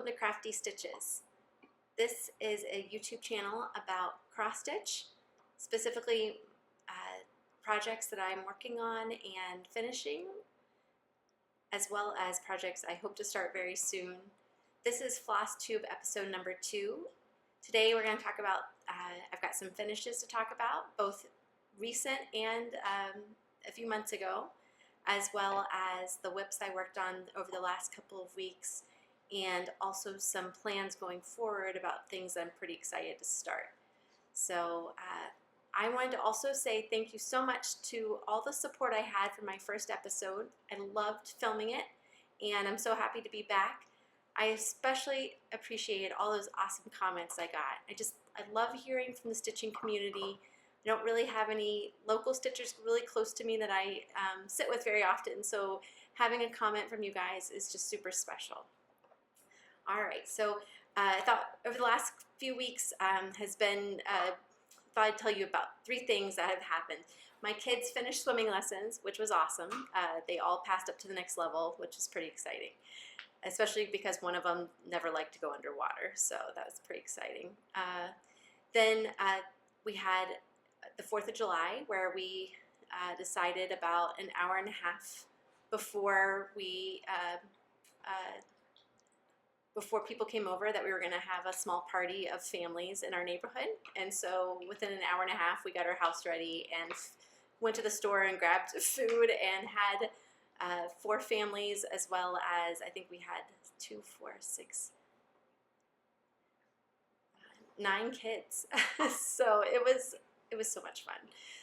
welcome to Crafty Stitches. This is a YouTube channel about cross stitch, specifically projects that I'm working on and finishing, as well as projects I hope to start very soon. This is Flosstube episode number 2. Today we're going to talk about, I've got some finishes to talk about, both recent and a few months ago, as well as the whips I worked on over the last couple of weeks, and also some plans going forward about things I'm pretty excited to start. So I wanted to also say thank you so much to all the support I had for my first episode. I loved filming it, and I'm so happy to be back. I especially appreciated all those awesome comments I got. I love hearing from the stitching community. I don't really have any local stitchers really close to me that I sit with very often, so having a comment from you guys is just super special. Alright, so I thought over the last few weeks has been, thought I'd tell you about 3 things that have happened. My kids finished swimming lessons, which was awesome. They all passed up to the next level, which is pretty exciting, especially because one of them never liked to go underwater, so that was pretty exciting. Then we had the 4th of July, where we decided about an hour and a half before before people came over that we were going to have a small party of families in our neighborhood. And so within an hour and a half, we got our house ready and went to the store and grabbed food and had 4 families, as well as I think we had 2, 4, 6, 9 kids. So it was so much fun.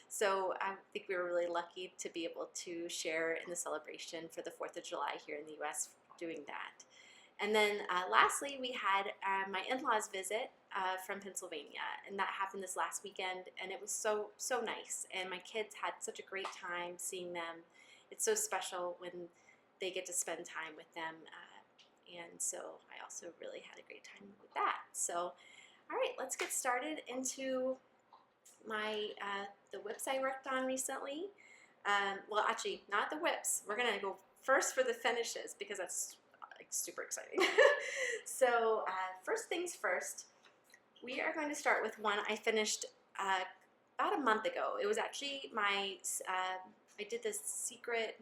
So I think we were really lucky to be able to share in the celebration for the 4th of July here in the US doing that. And then lastly, we had my in-laws visit from Pennsylvania, and that happened this last weekend, and it was so nice. And my kids had such a great time seeing them. It's so special when they get to spend time with them, and so I also really had a great time with that. So, all right, let's get started into my the whips I worked on recently. Well, actually, not the whips. We're gonna go first for the finishes because that's super exciting. So first things first, we are going to start with one I finished about a month ago. It was actually my, I did this secret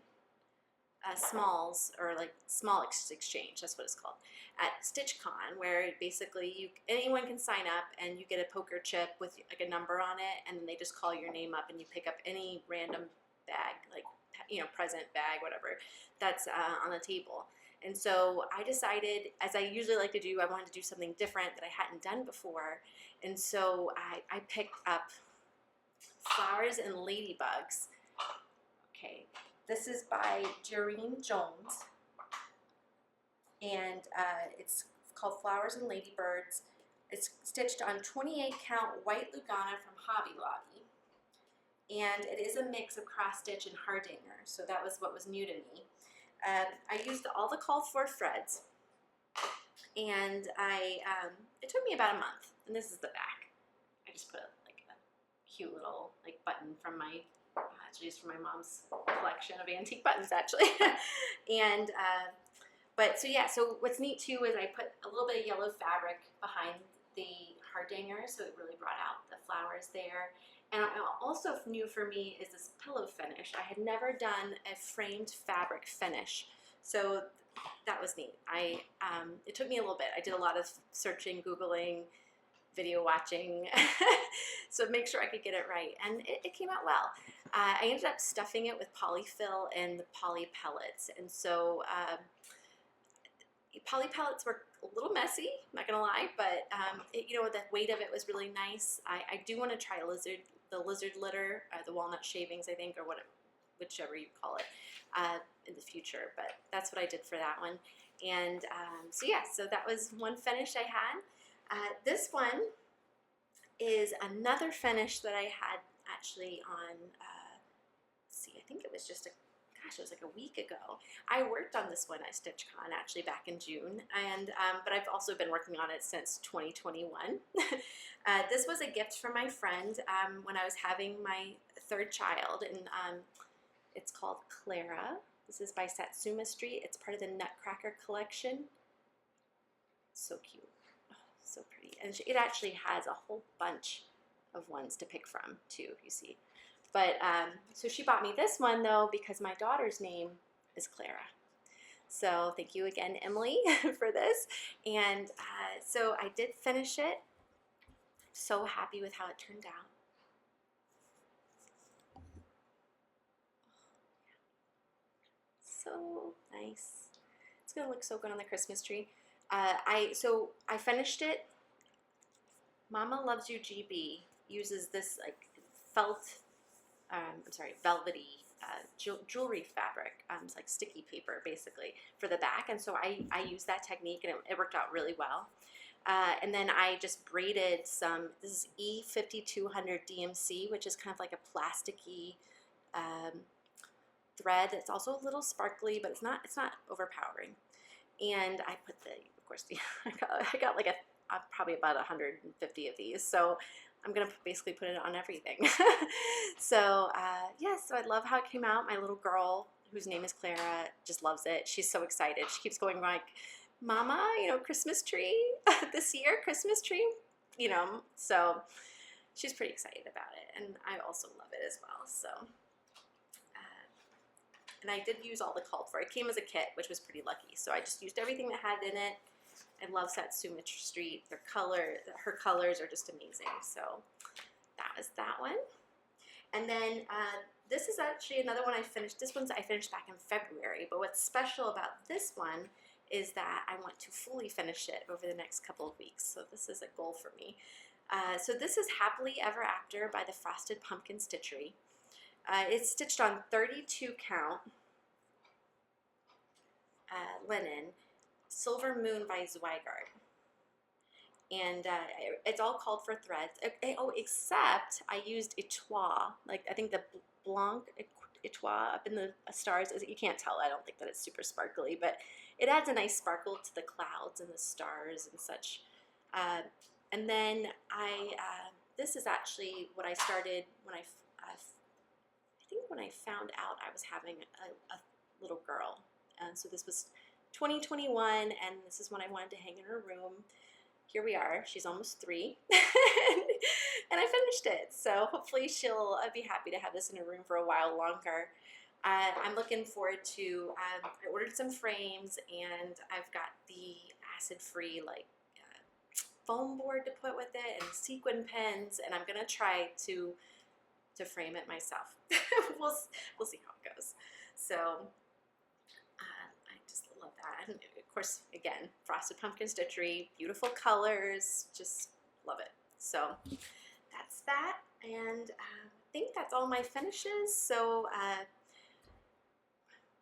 smalls, or like small exchange, that's what it's called, at StitchCon, where basically anyone can sign up and you get a poker chip with like a number on it, and then they just call your name up and you pick up any random bag, like, you know, present bag, whatever, that's on the table. And so I decided, as I usually like to do, I wanted to do something different that I hadn't done before. And so I picked up Flowers and Ladybugs. Okay, this is by DureneJCrossStitch, and it's called Flowers and Ladybirds. It's stitched on 28 count white Lugana from Hobby Lobby. And it is a mix of cross stitch and hardanger, so that was what was new to me. I used all the called for threads, and it took me about a month, and this is the back. I just put like a cute little like button from my, actually it's from my mom's collection of antique buttons actually. And but so yeah, so what's neat too is I put a little bit of yellow fabric behind the hardanger, so it really brought out the flowers there. And also new for me is this pillow finish. I had never done a framed fabric finish, so that was neat. It took me a little bit. I did a lot of searching, Googling, video watching, so make sure I could get it right, and it came out well. I ended up stuffing it with polyfill and the poly pellets, and so poly pellets were a little messy, I'm not gonna lie, but you know, the weight of it was really nice. I do want to try the lizard litter, the walnut shavings, I think, or whichever you call it, in the future. But that's what I did for that one. And so yeah, so that was one finish I had. This one is another finish that I had actually on, let's see, I think it was just it was like a week ago. I worked on this one at StitchCon actually back in June, and but I've also been working on it since 2021. This was a gift from my friend when I was having my 3rd child, and it's called Clara. This is by Satsuma Street. It's part of the Nutcracker collection. So cute. Oh, so pretty. And it actually has a whole bunch of ones to pick from too, you see. But so she bought me this one though because my daughter's name is Clara. So thank you again, Emily, for this. And so I did finish it. So happy with how it turned out. So nice. It's gonna look so good on the Christmas tree. So I finished it. Mama Loves You GB uses this like felt, velvety jewelry fabric. It's like sticky paper basically for the back, and so I used that technique, and it worked out really well. And then I just braided some. This is E5200 DMC, which is kind of like a plasticky thread. It's also a little sparkly, but it's not overpowering. And I put of course, I got like probably about 150 of these. So I'm gonna basically put it on everything. So so I love how it came out. My little girl, whose name is Clara, just loves it. She's so excited. She keeps going like, Mama, Christmas tree this year, Christmas tree, So she's pretty excited about it, and I also love it as well. So, and I did use all the called for. It came as a kit, which was pretty lucky. So I just used everything that had in it. I love Satsuma Street. Her colors are just amazing. So that was that one. And then this is actually another one I finished. This one's I finished back in February. But what's special about this one is that I want to fully finish it over the next couple of weeks. So this is a goal for me. So this is Happily Ever After by the Frosted Pumpkin Stitchery. It's stitched on 32 count linen, Silver Moon by Zweigart. And it's all called for threads. Except I used Etoile, like I think the Blanc Etoile up in the stars. You can't tell, I don't think that it's super sparkly, but it adds a nice sparkle to the clouds and the stars and such. And then this is actually what I started when I think when I found out I was having a little girl. And so this was 2021, and this is when I wanted to hang in her room. Here we are. She's almost 3, and I finished it. So hopefully she'll be happy to have this in her room for a while longer. I'm looking forward to, I ordered some frames, and I've got the acid-free foam board to put with it, and sequin pens, and I'm gonna try to frame it myself. we'll see how it goes. So I just love that. And of course, again, Frosted Pumpkin Stitchery, beautiful colors, just love it. So that's that, and I think that's all my finishes. So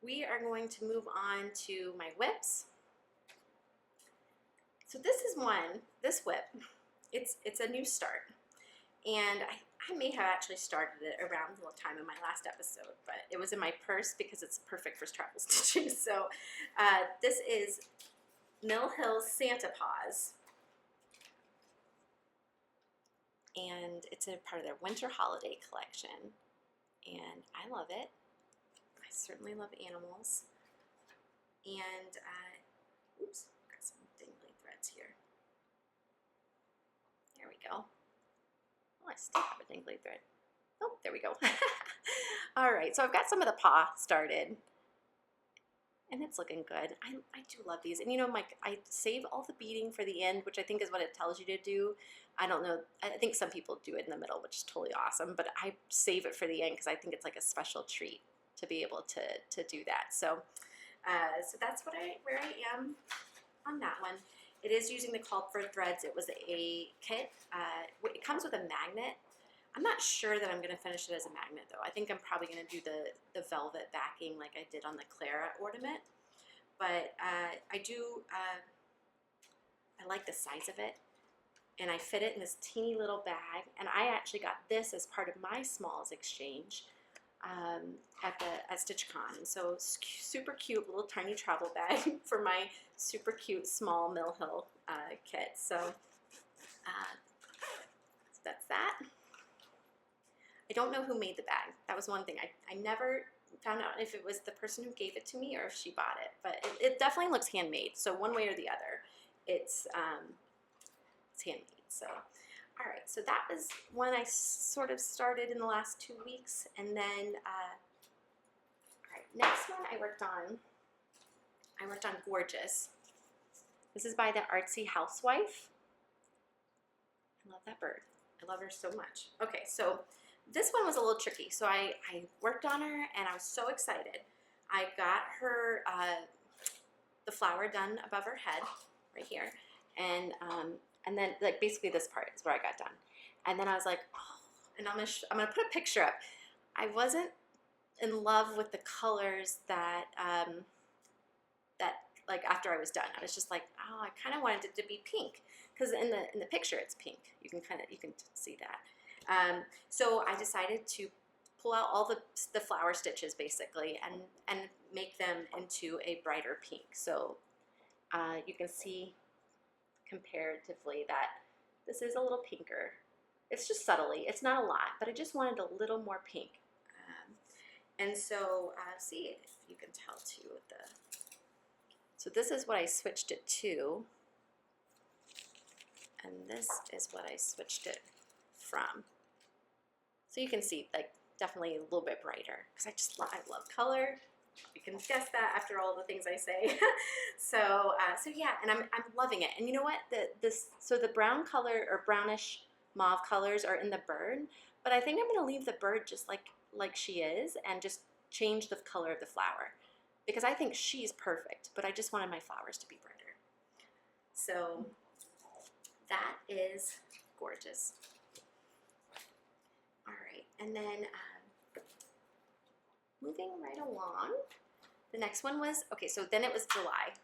we are going to move on to my whips. So this whip, it's a new start, and I may have actually started it around the time of my last episode, but it was in my purse because it's perfect for travel stitching. So this is Mill Hill's Santa Paws, and it's a part of their winter holiday collection, and I love it. I certainly love animals, and oops, got some dangly threads here. There we go. Oh, I still have a dangly thread. Oh, there we go. All right, so I've got some of the paw started, and it's looking good. I do love these, and I save all the beading for the end, which I think is what it tells you to do. I don't know. I think some people do it in the middle, which is totally awesome, but I save it for the end because I think it's like a special treat to be able to do that. So, so that's where I am on that one. It is using the called for threads. It was a kit. It comes with a magnet. I'm not sure that I'm going to finish it as a magnet though. I think I'm probably going to do the velvet backing like I did on the Clara ornament. But I like the size of it. And I fit it in this teeny little bag. And I actually got this as part of my smalls exchange at StitchCon. And so super cute little tiny travel bag for my super cute small Mill Hill kit. So that's that. I don't know who made the bag. That was one thing. I never found out if it was the person who gave it to me or if she bought it. But it definitely looks handmade. So one way or the other. it's handmade. So, all right, so that was one I sort of started in the last 2 weeks, and then all right, next one I worked on Gorgeous. This is by the Artsy Housewife. I love that bird. I love her so much. Okay, so this one was a little tricky. So I worked on her and I was so excited. I got her the flower done above her head, right here, and then like basically this part is where I got done. And then I was like, oh, and I'm gonna put a picture up. I wasn't in love with the colors that like after I was done. I was just like, oh, I kind of wanted it to be pink, because in the picture it's pink. You can see that. So I decided to pull out all the flower stitches basically and make them into a brighter pink. So you can see comparatively that this is a little pinker. It's just subtly. It's not a lot, but I just wanted a little more pink. And so see if you can tell too with the. So this is what I switched it to, and this is what I switched it from. So you can see, like, definitely a little bit brighter, because I love color. You can guess that after all the things I say. So yeah, and I'm loving it. And you know what? So the brown color or brownish mauve colors are in the bird, but I think I'm going to leave the bird just like she is and just change the color of the flower, because I think she's perfect, but I just wanted my flowers to be brighter. So that is Gorgeous. All right, and then moving right along, the next one was, okay, so then it was July,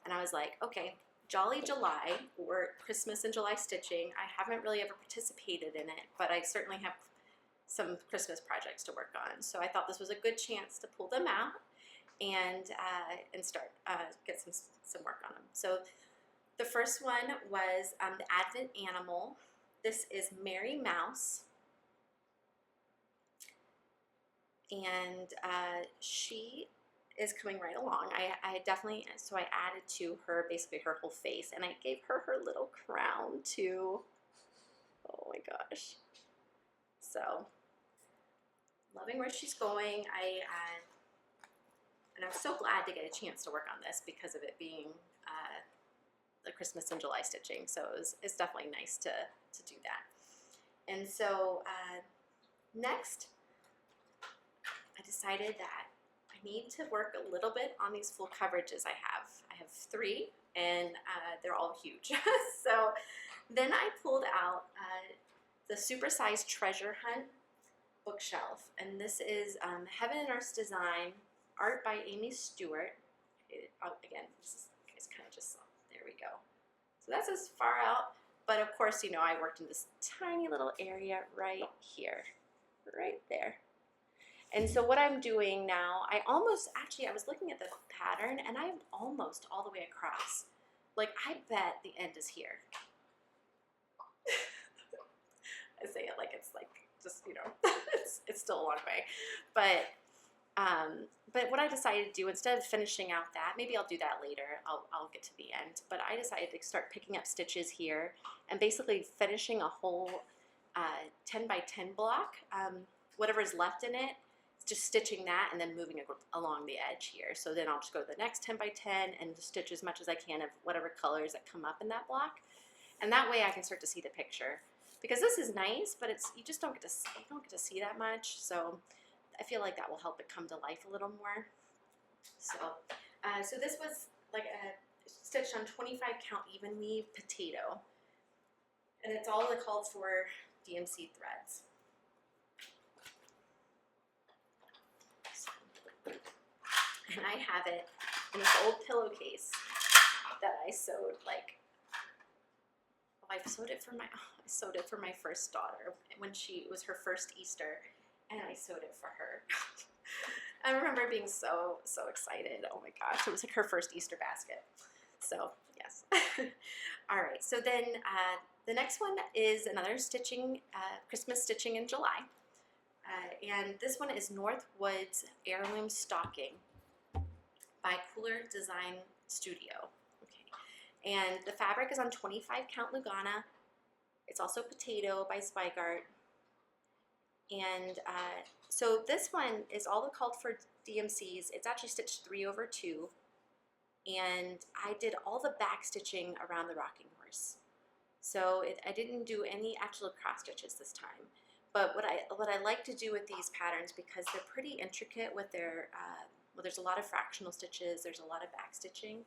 and I was like, okay, Jolly July, or Christmas in July stitching. I haven't really ever participated in it, but I certainly have some Christmas projects to work on, so I thought this was a good chance to pull them out and start get some work on them. So the first one was the Advent Animal. This is Mary Mouse, and she is coming right along. I definitely, so I added to her basically her whole face, and I gave her her little crown too. Oh my gosh. So loving where she's going. And I'm so glad to get a chance to work on this because of it being the Christmas in July stitching. So it's definitely nice to do that. And so next, I decided that I need to work a little bit on these full coverages I have. I have 3, and they're all huge. So then I pulled out the supersized treasure hunt bookshelf, and this is Heaven and Earth's Design, art by Aimee Stewart. Again, this is, you guys kind of just saw. There we go. So that's as far out, but of course, you know, I worked in this tiny little area right here, right there. And so what I'm doing now, I was looking at the pattern, and I'm almost all the way across. Like, I bet the end is here. I say it like it's like, just, you know, it's still a long way. But what I decided to do, instead of finishing out that, maybe I'll do that later, I'll get to the end, but I decided to start picking up stitches here and basically finishing a whole 10 by 10 block, whatever's left in it, just stitching that and then moving it along the edge here. So then I'll just go to the next 10 by 10 and stitch as much as I can of whatever colors that come up in that block. And that way I can start to see the picture. Because this is nice, but you just don't get to see that much. So I feel like that will help it come to life a little more. So, so this was like a stitched on 25 count even weave potato, and it's all the called for DMC threads. And I have it in this old pillowcase that I sewed I sewed it for my first daughter when it was her first Easter, and I sewed it for her. I remember being so excited. Oh my gosh, it was like her first Easter basket. So yes. All right, so then the next one is another stitching, Christmas stitching in July. And this one is Northwood's Heirloom Stocking by Kooler Design Studio. Okay. And the fabric is on 25 count Lugana. It's also Potato by Zweigart. And so this one is all the called for DMCs. It's actually stitched 3/2. And I did all the back stitching around the rocking horse. So I didn't do any actual cross stitches this time. But what I like to do with these patterns, because they're pretty intricate with their, well, there's a lot of fractional stitches, there's a lot of back stitching,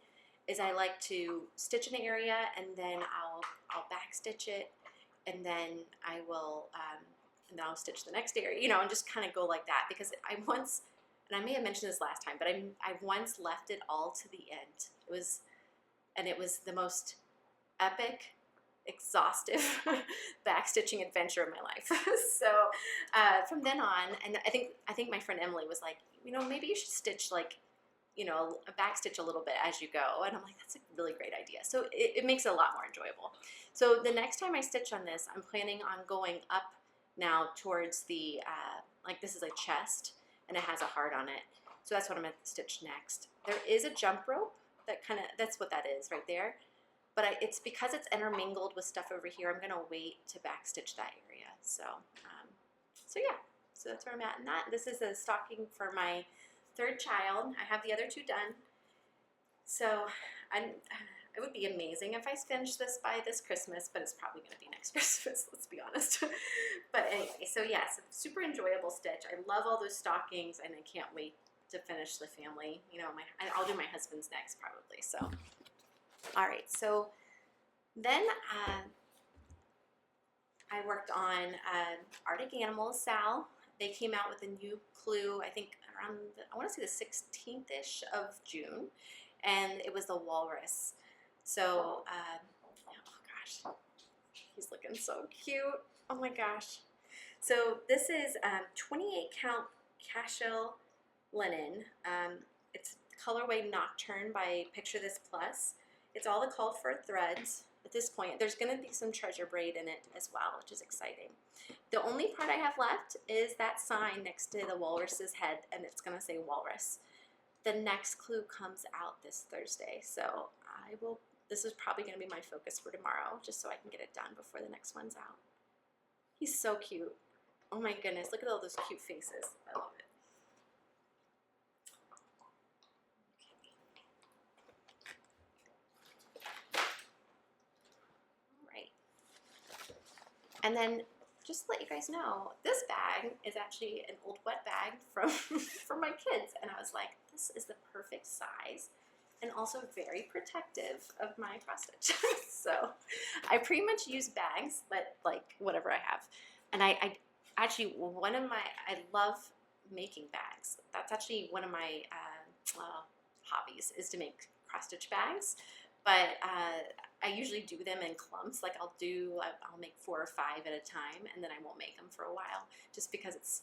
is I like to stitch an area and then I'll back stitch it, and then I'll stitch the next area, you know, and just kind of go like that. Because I once, and I may have mentioned this last time, but I once left it all to the end. It was the most epic, exhaustive backstitching adventure of my life. So from then on, and I think my friend Emily was like, you know, maybe you should stitch like, you know, a backstitch a little bit as you go. And I'm like, that's a really great idea. So it makes it a lot more enjoyable. So the next time I stitch on this, I'm planning on going up now towards the, like this is a chest and it has a heart on it. So that's what I'm going to stitch next. There is a jump rope that's what that is right there. But it's because it's intermingled with stuff over here, I'm going to wait to backstitch that area. So, so yeah, so that's where I'm at in that. This is a stocking for my third child. I have the other two done. So it would be amazing if I finished this by this Christmas, but it's probably going to be next Christmas, let's be honest. But anyway, so yes, super enjoyable stitch. I love all those stockings, and I can't wait to finish the family. You know, I'll do my husband's next probably, so. All right, so then I worked on Arctic Animals, Sal. They came out with a new clue, I think around, I want to say the 16th-ish of June, and it was the walrus. So, oh gosh, he's looking so cute. Oh my gosh. So this is 28 count cashel linen. It's colorway Nocturne by Picture This Plus. It's all the called for threads. At this point, there's going to be some treasure braid in it as well, which is exciting. The only part I have left is that sign next to the walrus's head, and it's going to say walrus. The next clue comes out this Thursday, so this is probably going to be my focus for tomorrow, just so I can get it done before the next one's out. He's so cute. Oh my goodness, look at all those cute faces. I love it. And then, just to let you guys know, this bag is actually an old wet bag from my kids. And I was like, this is the perfect size and also very protective of my cross stitch. So I pretty much use bags, but like whatever I have. And I actually, I love making bags. That's actually one of my hobbies, is to make cross stitch bags. But I usually do them in clumps. Like I'll make 4 or 5 at a time, and then I won't make them for a while, just because it's,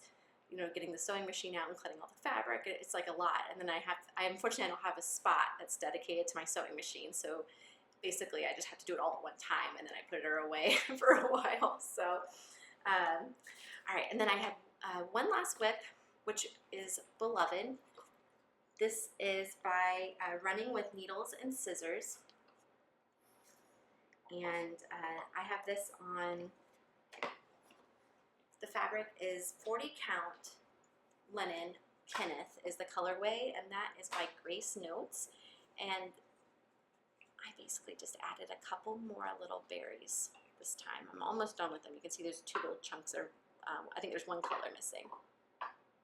you know, getting the sewing machine out and cutting all the fabric. It's like a lot. And then unfortunately I don't have a spot that's dedicated to my sewing machine. So basically I just have to do it all at one time, and then I put it away for a while. So, all right. And then I have one last whip, which is Beloved. This is by Running with Needles and Scissors. And I have this on, the fabric is 40 count linen. Kenneth is the colorway, and that is by Grace Notes. And I basically just added a couple more little berries this time. I'm almost done with them. You can see there's 2 little chunks, or I think there's 1 color missing.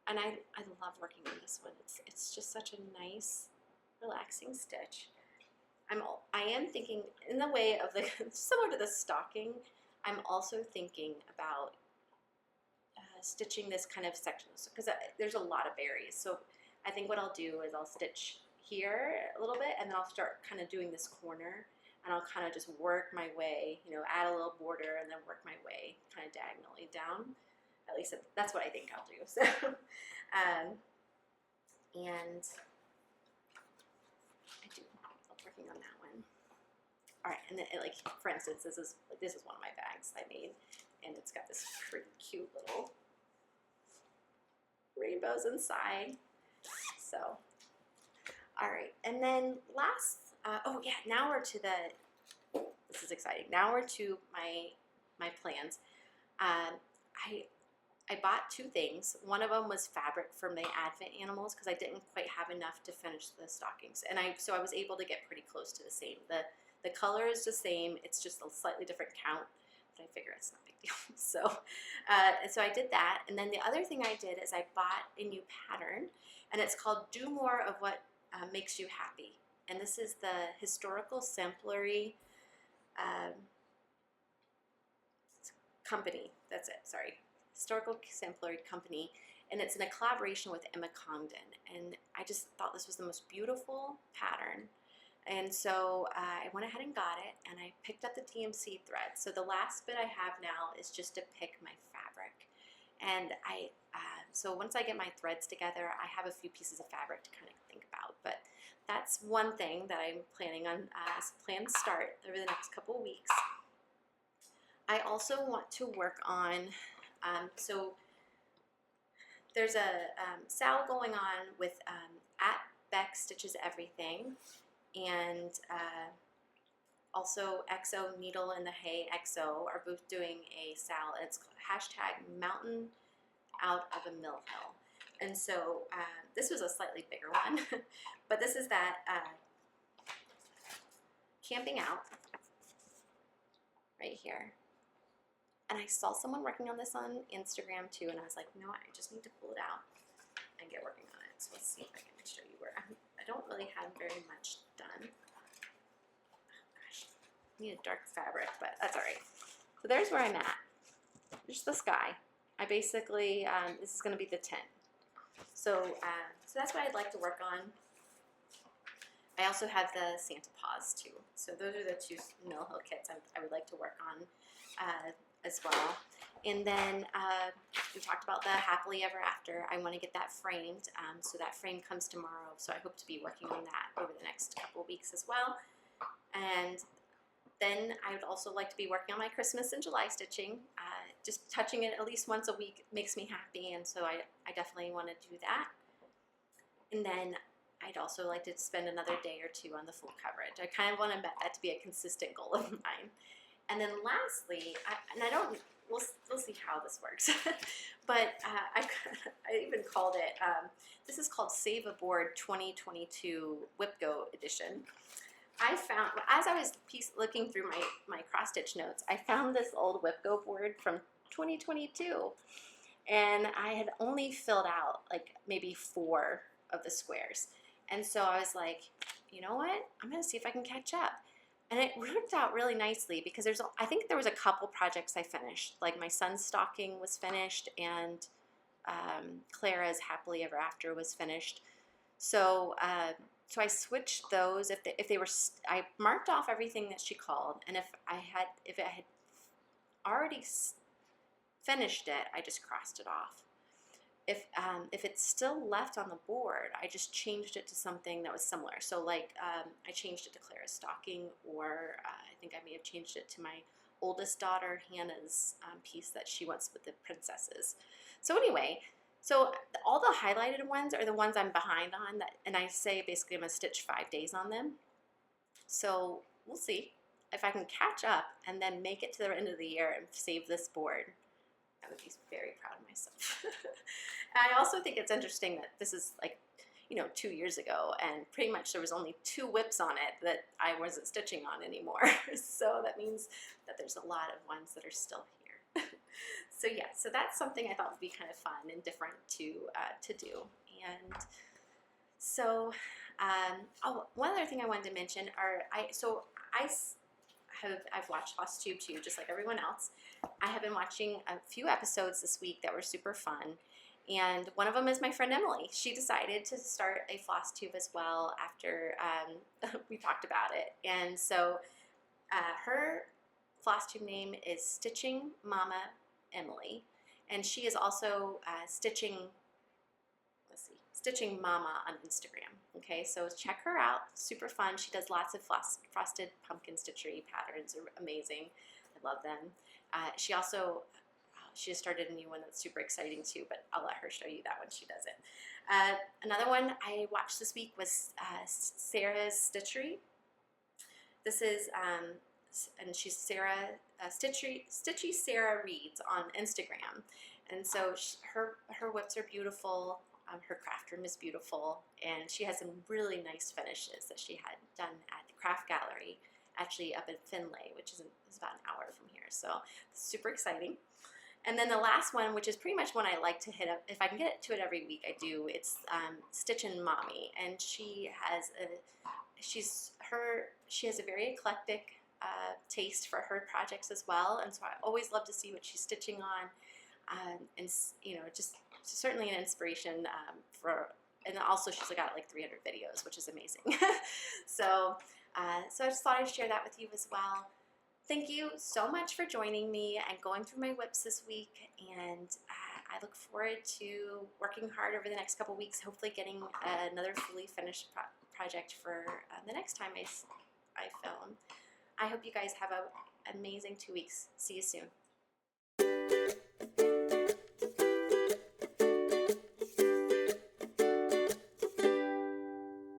And I love working on this one. It's just such a nice, relaxing stitch. I am thinking, in the way of similar to the stocking, I'm also thinking about stitching this kind of section, because there's a lot of berries. So I think what I'll do is I'll stitch here a little bit, and then I'll start kind of doing this corner, and I'll kind of just work my way, you know, add a little border, and then work my way kind of diagonally down. At least that's what I think I'll do. So, and I love working on that one. All right, and then like for instance, this is one of my bags I made, and it's got this pretty cute little rainbows inside. So, all right, and then last, oh yeah, now we're to the this is exciting. Now we're to my plans. I bought two things. One of them was fabric from the Advent animals because I didn't quite have enough to finish the stockings, and so I was able to get pretty close to the same. The color is the same. It's just a slightly different count, but I figure it's not a big deal. So I did that, and then the other thing I did is I bought a new pattern, and it's called "Do More of What Makes You Happy," and this is the Historical Samplery company. That's it. Sorry. Historical Samplery Company, and it's in a collaboration with Emma Congdon, and I just thought this was the most beautiful pattern, and so I went ahead and got it, and I picked up the DMC thread. So the last bit I have now is just to pick my fabric, and so once I get my threads together, I have a few pieces of fabric to kind of think about, but that's one thing that I'm planning on as a planned start over the next couple of weeks. I also want to work on so there's a sale going on with at Beck Stitches Everything, and also XO Needle and the Hay XO are both doing a sale. It's hashtag Mountain Out of a Mill Hill, and so this was a slightly bigger one, but this is that camping out right here. And I saw someone working on this on Instagram too, and I was like, no, I just need to pull it out and get working on it. So let's see if I can show you where I don't really have very much done. Oh gosh, I need a dark fabric, but that's all right. So there's where I'm at. There's the sky. I basically, this is going to be the tent. So that's what I'd like to work on. I also have the Santa Paws too. So those are the two Mill Hill kits I would like to work on as well. And then we talked about the Happily Ever After. I want to get that framed, so that frame comes tomorrow. So I hope to be working on that over the next couple of weeks as well. And then I would also like to be working on my Christmas and July stitching. Just touching it at least once a week makes me happy, and so I definitely want to do that. And then I'd also like to spend another day or two on the full coverage. I kind of want that to be a consistent goal of mine. And then lastly, we'll see how this works, but I even called it, this is called Save a Board 2022 Whip-Go Edition. I found, as I was looking through my cross-stitch notes, I found this old Whip-Go board from 2022, and I had only filled out like maybe 4 of the squares. And so I was like, you know what, I'm going to see if I can catch up. And it worked out really nicely because I think there was a couple projects I finished. Like my son's stocking was finished, and Clara's Happily Ever After was finished. So so I switched those. If they were, I marked off everything that she called, and if I had already finished it, I just crossed it off. If it's still left on the board, I just changed it to something that was similar. So like I changed it to Clara's stocking, or I think I may have changed it to my oldest daughter Hannah's piece that she wants with the princesses. So anyway, so all the highlighted ones are the ones I'm behind on, and I say basically I'm going to stitch 5 days on them. So we'll see if I can catch up and then make it to the end of the year and save this board. I would be very proud of myself. I also think it's interesting that this is like, 2 years ago, and pretty much there was only 2 whips on it that I wasn't stitching on anymore. So that means that there's a lot of ones that are still here. So yeah, so that's something I thought would be kind of fun and different to do. And so one other thing I wanted to mention I've watched Flosstube too, just like everyone else. I have been watching a few episodes this week that were super fun, and one of them is my friend Emily. She decided to start a Flosstube as well after we talked about it, and so her Flosstube name is Stitching Mama Emily, and she is also Stitching Mama on Instagram. Okay, so check her out. Super fun. She does lots of frosted pumpkin stitchery patterns. Are amazing. I love them. She also she has started a new one that's super exciting too, but I'll let her show you that when she does it. Another one I watched this week was Sarah's Stitchery. This is and she's Sarah Stitchy Sarah Reads on Instagram, and so her whips are beautiful. Her craft room is beautiful, and she has some really nice finishes that she had done at the craft gallery, actually up in Finlay, which is about an hour from here. So super exciting. And then the last one, which is pretty much one I like to hit up, if I can get to it every week, I do. It's Stitchin' Mommy, and she has a very eclectic taste for her projects as well, and so I always love to see what she's stitching on, and you know, just certainly an inspiration and also she's got like 300 videos, which is amazing. So I just thought I'd share that with you as well. Thank you so much for joining me and going through my whips this week, and I look forward to working hard over the next couple weeks, hopefully getting another fully finished project for the next time I film. I hope you guys have an amazing 2 weeks. See you soon.